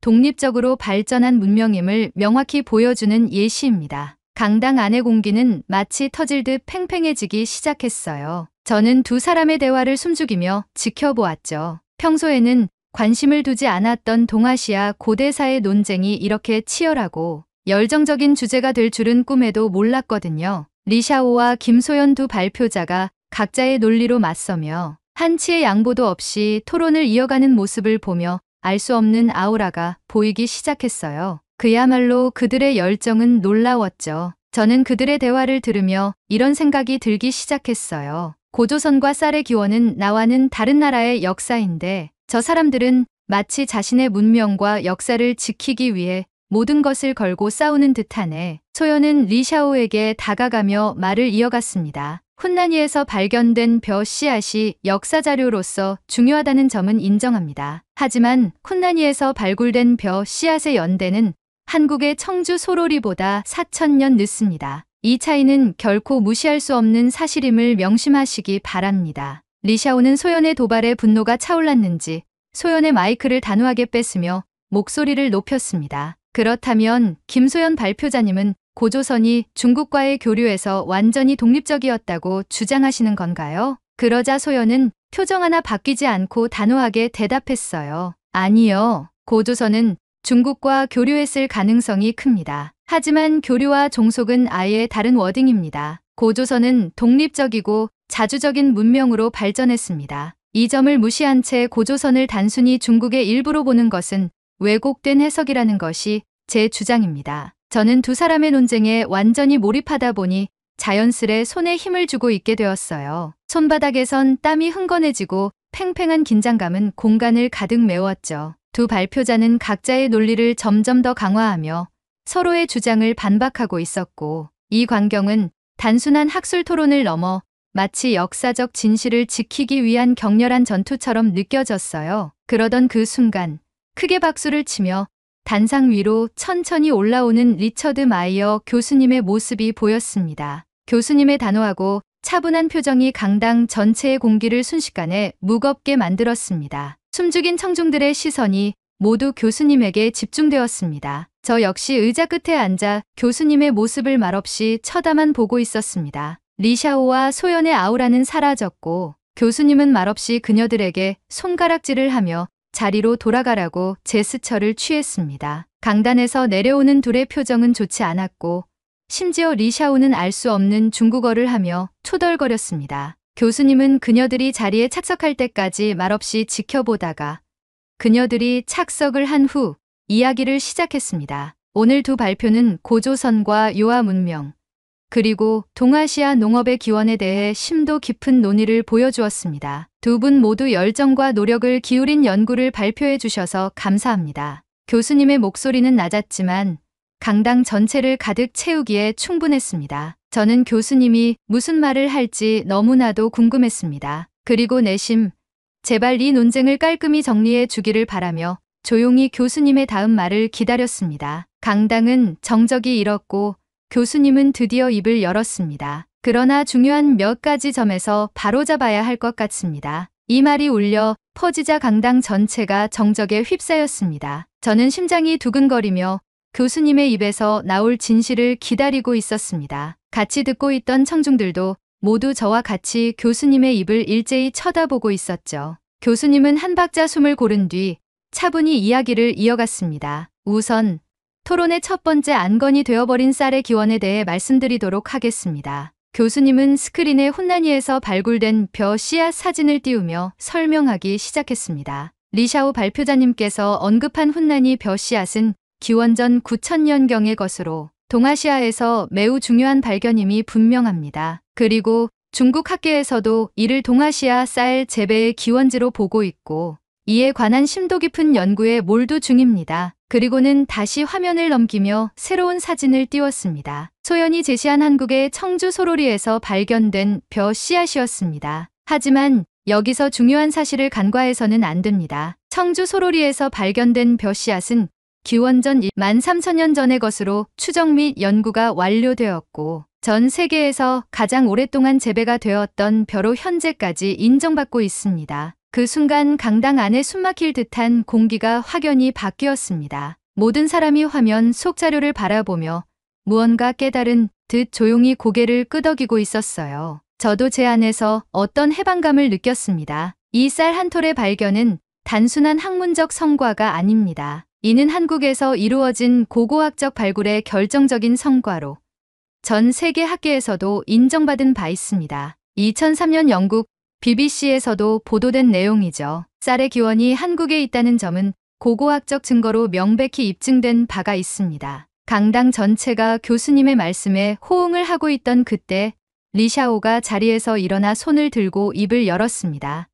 독립적으로 발전한 문명임을 명확히 보여주는 예시입니다. 강당 안의 공기는 마치 터질 듯 팽팽해지기 시작했어요. 저는 두 사람의 대화를 숨죽이며 지켜보았죠. 평소에는 관심을 두지 않았던 동아시아 고대사의 논쟁이 이렇게 치열하고 열정적인 주제가 될 줄은 꿈에도 몰랐거든요. 리샤오와 김소연 두 발표자가 각자의 논리로 맞서며 한치의 양보도 없이 토론을 이어가는 모습을 보며 알 수 없는 아우라가 보이기 시작했어요. 그야말로 그들의 열정은 놀라웠죠. 저는 그들의 대화를 들으며 이런 생각이 들기 시작했어요. 고조선과 쌀의 기원은 나와는 다른 나라의 역사인데 저 사람들은 마치 자신의 문명과 역사를 지키기 위해 모든 것을 걸고 싸우는 듯하네. 소연은 리샤오에게 다가가며 말을 이어갔습니다. 훈난이에서 발견된 벼 씨앗이 역사 자료로서 중요하다는 점은 인정합니다. 하지만 훈난이에서 발굴된 벼 씨앗의 연대는 한국의 청주 소로리보다 4,000년 늦습니다. 이 차이는 결코 무시할 수 없는 사실임을 명심하시기 바랍니다. 리샤오는 소연의 도발에 분노가 차올랐는지 소연의 마이크를 단호하게 뺐으며 목소리를 높였습니다. 그렇다면 김소연 발표자님은 고조선이 중국과의 교류에서 완전히 독립적이었다고 주장하시는 건가요? 그러자 소연은 표정 하나 바뀌지 않고 단호하게 대답했어요. 아니요. 고조선은 중국과 교류했을 가능성이 큽니다. 하지만 교류와 종속은 아예 다른 워딩입니다. 고조선은 독립적이고 자주적인 문명으로 발전했습니다. 이 점을 무시한 채 고조선을 단순히 중국의 일부로 보는 것은 왜곡된 해석이라는 것이 제 주장입니다. 저는 두 사람의 논쟁에 완전히 몰입하다 보니 자연스레 손에 힘을 주고 있게 되었어요. 손바닥에선 땀이 흥건해지고 팽팽한 긴장감은 공간을 가득 메웠죠. 두 발표자는 각자의 논리를 점점 더 강화하며 서로의 주장을 반박하고 있었고 이 광경은 단순한 학술 토론을 넘어 마치 역사적 진실을 지키기 위한 격렬한 전투처럼 느껴졌어요. 그러던 그 순간 크게 박수를 치며 단상 위로 천천히 올라오는 리처드 마이어 교수님의 모습이 보였습니다. 교수님의 단호하고 차분한 표정이 강당 전체의 공기를 순식간에 무겁게 만들었습니다. 숨죽인 청중들의 시선이 모두 교수님에게 집중되었습니다. 저 역시 의자 끝에 앉아 교수님의 모습을 말없이 쳐다만 보고 있었습니다. 리샤오와 소연의 아우라는 사라졌고 교수님은 말없이 그녀들에게 손가락질을 하며 자리로 돌아가라고 제스처를 취했습니다. 강단에서 내려오는 둘의 표정은 좋지 않았고 심지어 리샤오는 알 수 없는 중국어를 하며 투덜거렸습니다. 교수님은 그녀들이 자리에 착석할 때까지 말없이 지켜보다가 그녀들이 착석을 한 후 이야기를 시작했습니다. 오늘 두 발표는 고조선과 유화 문명, 그리고 동아시아 농업의 기원에 대해 심도 깊은 논의를 보여주었습니다. 두 분 모두 열정과 노력을 기울인 연구를 발표해 주셔서 감사합니다. 교수님의 목소리는 낮았지만 강당 전체를 가득 채우기에 충분했습니다. 저는 교수님이 무슨 말을 할지 너무나도 궁금했습니다. 그리고 내심 제발 이 논쟁을 깔끔히 정리해 주기를 바라며 조용히 교수님의 다음 말을 기다렸습니다. 강당은 정적이 일었고 교수님은 드디어 입을 열었습니다. 그러나 중요한 몇 가지 점에서 바로잡아야 할 것 같습니다. 이 말이 울려 퍼지자 강당 전체가 정적에 휩싸였습니다. 저는 심장이 두근거리며 교수님의 입에서 나올 진실을 기다리고 있었습니다. 같이 듣고 있던 청중들도 모두 저와 같이 교수님의 입을 일제히 쳐다보고 있었죠. 교수님은 한 박자 숨을 고른 뒤 차분히 이야기를 이어갔습니다. 우선 토론의 첫 번째 안건이 되어버린 쌀의 기원에 대해 말씀드리도록 하겠습니다. 교수님은 스크린에 훈난이에서 발굴된 벼 씨앗 사진을 띄우며 설명하기 시작했습니다. 리샤오 발표자님께서 언급한 훈난이 벼 씨앗은 기원전 9,000년경의 것으로 동아시아에서 매우 중요한 발견임이 분명합니다. 그리고 중국 학계에서도 이를 동아시아 쌀 재배의 기원지로 보고 있고 이에 관한 심도 깊은 연구에 몰두 중입니다. 그리고는 다시 화면을 넘기며 새로운 사진을 띄웠습니다. 소연이 제시한 한국의 청주 소로리에서 발견된 벼 씨앗이었습니다. 하지만 여기서 중요한 사실을 간과해서는 안 됩니다. 청주 소로리에서 발견된 벼 씨앗은 기원전 13,000년 전의 것으로 추정 및 연구가 완료되었고 전 세계에서 가장 오랫동안 재배가 되었던 벼로 현재까지 인정받고 있습니다. 그 순간 강당 안에 숨막힐 듯한 공기가 확연히 바뀌었습니다. 모든 사람이 화면 속 자료를 바라보며 무언가 깨달은 듯 조용히 고개를 끄덕이고 있었어요. 저도 제 안에서 어떤 해방감을 느꼈습니다. 이 쌀 한 톨의 발견은 단순한 학문적 성과가 아닙니다. 이는 한국에서 이루어진 고고학적 발굴의 결정적인 성과로 전 세계 학계에서도 인정받은 바 있습니다. 2003년 영국 BBC에서도 보도된 내용이죠. 쌀의 기원이 한국에 있다는 점은 고고학적 증거로 명백히 입증된 바가 있습니다. 강당 전체가 교수님의 말씀에 호응을 하고 있던 그때 리샤오가 자리에서 일어나 손을 들고 입을 열었습니다.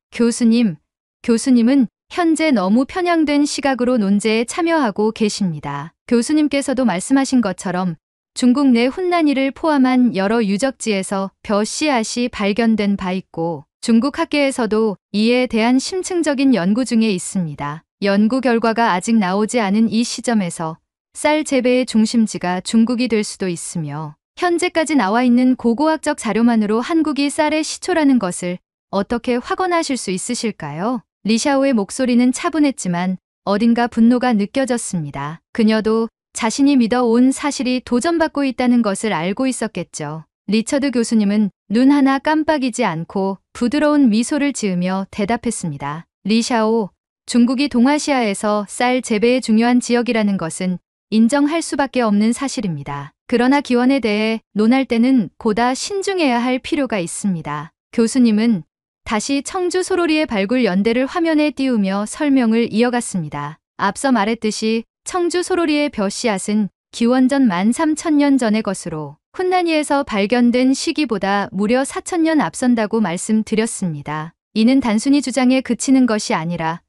교수님은 현재 너무 편향된 시각으로 논제에 참여하고 계십니다. 교수님께서도 말씀하신 것처럼 중국 내 훈난이를 포함한 여러 유적지에서 벼 씨앗이 발견된 바 있고 중국 학계에서도 이에 대한 심층적인 연구 중에 있습니다. 연구 결과가 아직 나오지 않은 이 시점에서 쌀 재배의 중심지가 중국이 될 수도 있으며 현재까지 나와 있는 고고학적 자료만으로 한국이 쌀의 시초라는 것을 어떻게 확언하실 수 있으실까요? 리샤오의 목소리는 차분했지만 어딘가 분노가 느껴졌습니다. 그녀도 자신이 믿어온 사실이 도전받고 있다는 것을 알고 있었겠죠. 리처드 교수님은 눈 하나 깜빡이지 않고 부드러운 미소를 지으며 대답했습니다. 리샤오, 중국이 동아시아에서 쌀 재배의 중요한 지역이라는 것은 인정할 수밖에 없는 사실입니다. 그러나 기원에 대해 논할 때는 보다 신중해야 할 필요가 있습니다. 교수님은 다시 청주 소로리의 발굴 연대를 화면에 띄우며 설명을 이어갔습니다. 앞서 말했듯이 청주 소로리의 벼 씨앗은 기원전 13,000년 전의 것으로 훈난이에서 발견된 시기보다 무려 4,000년 앞선다고 말씀드렸습니다. 이는 단순히 주장에 그치는 것이 아니라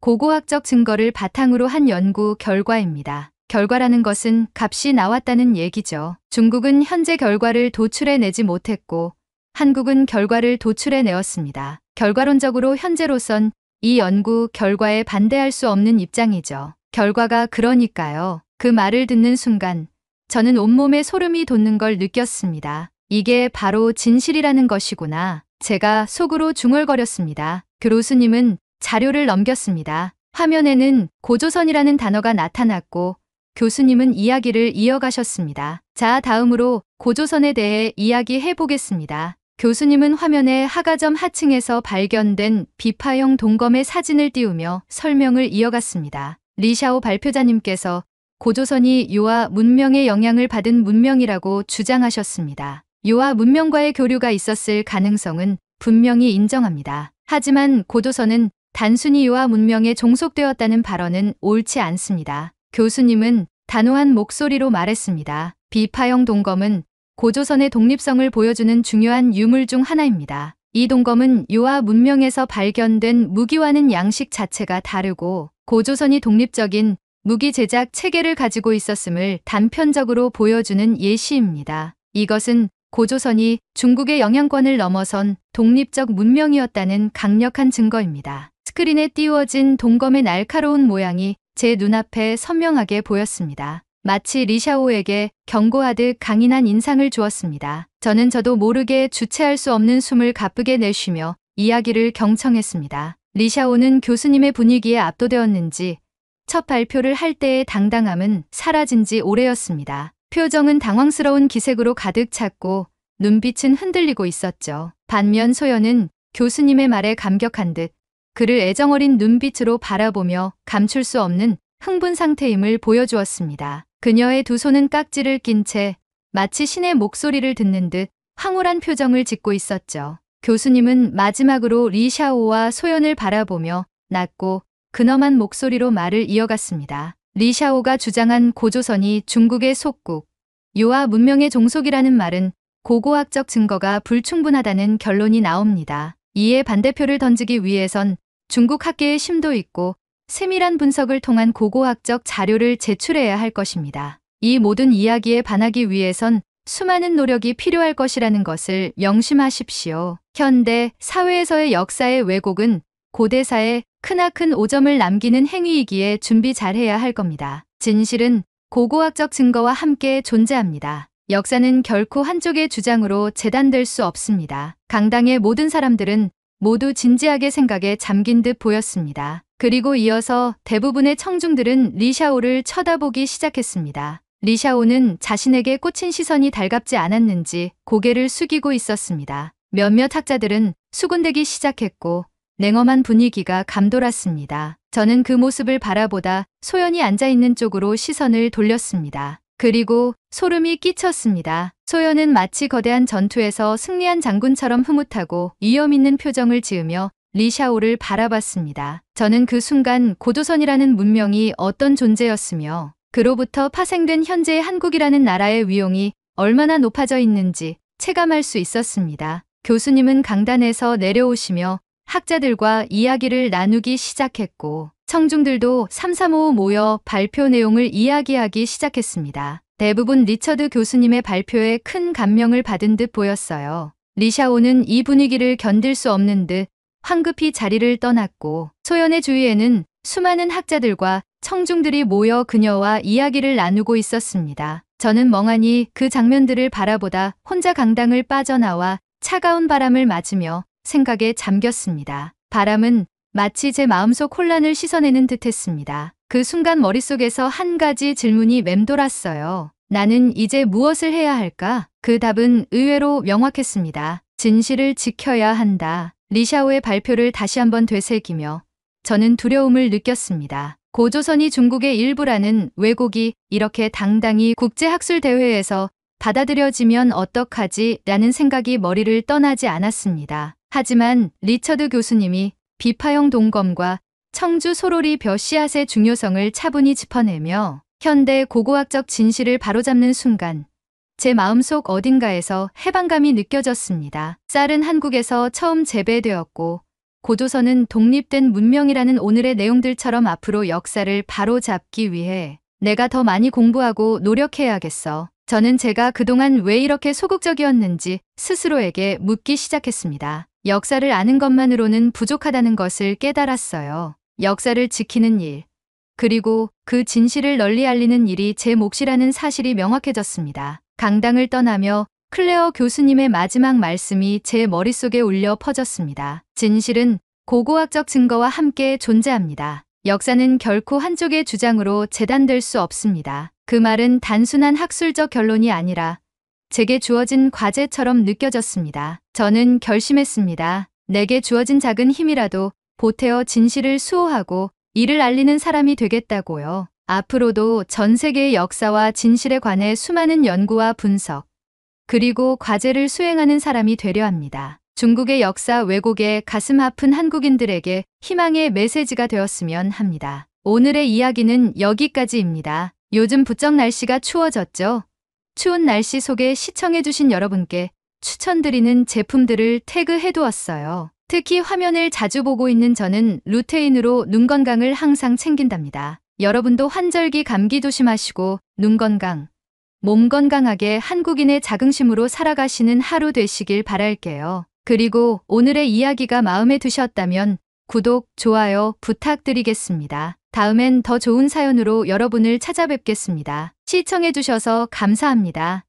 고고학적 증거를 바탕으로 한 연구 결과입니다. 결과라는 것은 값이 나왔다는 얘기죠. 중국은 현재 결과를 도출해내지 못했고 한국은 결과를 도출해내었습니다. 결과론적으로 현재로선 이 연구 결과에 반대할 수 없는 입장이죠. 결과가 그러니까요. 그 말을 듣는 순간 저는 온몸에 소름이 돋는 걸 느꼈습니다. 이게 바로 진실이라는 것이구나. 제가 속으로 중얼거렸습니다. 교수님은 자료를 넘겼습니다. 화면에는 고조선이라는 단어가 나타났고 교수님은 이야기를 이어가셨습니다. 자, 다음으로 고조선에 대해 이야기해 보겠습니다. 교수님은 화면에 하가점 하층에서 발견된 비파형 동검의 사진을 띄우며 설명을 이어갔습니다. 리샤오 발표자님께서 고조선이 유아 문명의 영향을 받은 문명이라고 주장하셨습니다. 유아 문명과의 교류가 있었을 가능성은 분명히 인정합니다. 하지만 고조선은 단순히 유아 문명에 종속되었다는 발언은 옳지 않습니다. 교수님은 단호한 목소리로 말했습니다. 비파형 동검은 고조선의 독립성을 보여주는 중요한 유물 중 하나입니다. 이 동검은 유아 문명에서 발견된 무기와는 양식 자체가 다르고 고조선이 독립적인 무기 제작 체계를 가지고 있었음을 단편적으로 보여주는 예시입니다. 이것은 고조선이 중국의 영향권을 넘어선 독립적 문명이었다는 강력한 증거입니다. 스크린에 띄워진 동검의 날카로운 모양이 제 눈앞에 선명하게 보였습니다. 마치 리샤오에게 경고하듯 강인한 인상을 주었습니다. 저는 저도 모르게 주체할 수 없는 숨을 가쁘게 내쉬며 이야기를 경청했습니다. 리샤오는 교수님의 분위기에 압도되었는지 첫 발표를 할 때의 당당함은 사라진 지 오래였습니다. 표정은 당황스러운 기색으로 가득 찼고 눈빛은 흔들리고 있었죠. 반면 소연은 교수님의 말에 감격한 듯 그를 애정어린 눈빛으로 바라보며 감출 수 없는 흥분 상태임을 보여주었습니다. 그녀의 두 손은 깍지를 낀 채 마치 신의 목소리를 듣는 듯 황홀한 표정을 짓고 있었죠. 교수님은 마지막으로 리샤오와 소연을 바라보며 낮고 근엄한 목소리로 말을 이어갔습니다. 리샤오가 주장한 고조선이 중국의 속국, 유아 문명의 종속이라는 말은 고고학적 증거가 불충분하다는 결론이 나옵니다. 이에 반대표를 던지기 위해선 중국 학계의 심도 있고 세밀한 분석을 통한 고고학적 자료를 제출해야 할 것입니다. 이 모든 이야기에 반하기 위해선 수많은 노력이 필요할 것이라는 것을 명심하십시오. 현대 사회에서의 역사의 왜곡은 고대사에 크나큰 오점을 남기는 행위이기에 준비 잘해야 할 겁니다. 진실은 고고학적 증거와 함께 존재합니다. 역사는 결코 한쪽의 주장으로 재단될 수 없습니다. 강당의 모든 사람들은 모두 진지하게 생각에 잠긴 듯 보였습니다. 그리고 이어서 대부분의 청중들은 리샤오를 쳐다보기 시작했습니다. 리샤오는 자신에게 꽂힌 시선이 달갑지 않았는지 고개를 숙이고 있었습니다. 몇몇 학자들은 수군대기 시작했고 냉엄한 분위기가 감돌았습니다. 저는 그 모습을 바라보다 소연이 앉아있는 쪽으로 시선을 돌렸습니다. 그리고 소름이 끼쳤습니다. 소연은 마치 거대한 전투에서 승리한 장군처럼 흐뭇하고 위험 있는 표정을 지으며 리샤오를 바라봤습니다. 저는 그 순간 고조선이라는 문명이 어떤 존재였으며 그로부터 파생된 현재의 한국이라는 나라의 위용이 얼마나 높아져 있는지 체감할 수 있었습니다. 교수님은 강단에서 내려오시며 학자들과 이야기를 나누기 시작했고 청중들도 삼삼오오 모여 발표 내용을 이야기하기 시작했습니다. 대부분 리처드 교수님의 발표에 큰 감명을 받은 듯 보였어요. 리샤오는 이 분위기를 견딜 수 없는 듯 황급히 자리를 떠났고 소연의 주위에는 수많은 학자들과 청중들이 모여 그녀와 이야기를 나누고 있었습니다. 저는 멍하니 그 장면들을 바라보다 혼자 강당을 빠져나와 차가운 바람을 맞으며 생각에 잠겼습니다. 바람은 마치 제 마음속 혼란을 씻어내는 듯했습니다. 그 순간 머릿속에서 한 가지 질문이 맴돌았어요. 나는 이제 무엇을 해야 할까? 그 답은 의외로 명확했습니다. 진실을 지켜야 한다. 리샤오의 발표를 다시 한번 되새기며 저는 두려움을 느꼈습니다. 고조선이 중국의 일부라는 왜곡이 이렇게 당당히 국제학술대회에서 받아들여지면 어떡하지? 라는 생각이 머리를 떠나지 않았습니다. 하지만 리처드 교수님이 비파형 동검과 청주 소로리 벼 씨앗의 중요성을 차분히 짚어내며 현대 고고학적 진실을 바로잡는 순간 제 마음속 어딘가에서 해방감이 느껴졌습니다. 쌀은 한국에서 처음 재배되었고 고조선은 독립된 문명이라는 오늘의 내용들처럼 앞으로 역사를 바로잡기 위해 내가 더 많이 공부하고 노력해야겠어. 저는 제가 그동안 왜 이렇게 소극적이었는지 스스로에게 묻기 시작했습니다. 역사를 아는 것만으로는 부족하다는 것을 깨달았어요. 역사를 지키는 일, 그리고 그 진실을 널리 알리는 일이 제 몫이라는 사실이 명확해졌습니다. 강당을 떠나며 클레어 교수님의 마지막 말씀이 제 머릿속에 울려 퍼졌습니다. 진실은 고고학적 증거와 함께 존재합니다. 역사는 결코 한쪽의 주장으로 재단될 수 없습니다. 그 말은 단순한 학술적 결론이 아니라 제게 주어진 과제처럼 느껴졌습니다. 저는 결심했습니다. 내게 주어진 작은 힘이라도 보태어 진실을 수호하고 이를 알리는 사람이 되겠다고요. 앞으로도 전 세계의 역사와 진실에 관해 수많은 연구와 분석, 그리고 과제를 수행하는 사람이 되려 합니다. 중국의 역사 왜곡에 가슴 아픈 한국인들에게 희망의 메시지가 되었으면 합니다. 오늘의 이야기는 여기까지입니다. 요즘 부쩍 날씨가 추워졌죠? 추운 날씨 속에 시청해주신 여러분께 추천드리는 제품들을 태그해두었어요. 특히 화면을 자주 보고 있는 저는 루테인으로 눈 건강을 항상 챙긴답니다. 여러분도 환절기 감기 조심하시고 눈 건강, 몸 건강하게 한국인의 자긍심으로 살아가시는 하루 되시길 바랄게요. 그리고 오늘의 이야기가 마음에 드셨다면 구독, 좋아요 부탁드리겠습니다. 다음엔 더 좋은 사연으로 여러분을 찾아뵙겠습니다. 시청해주셔서 감사합니다.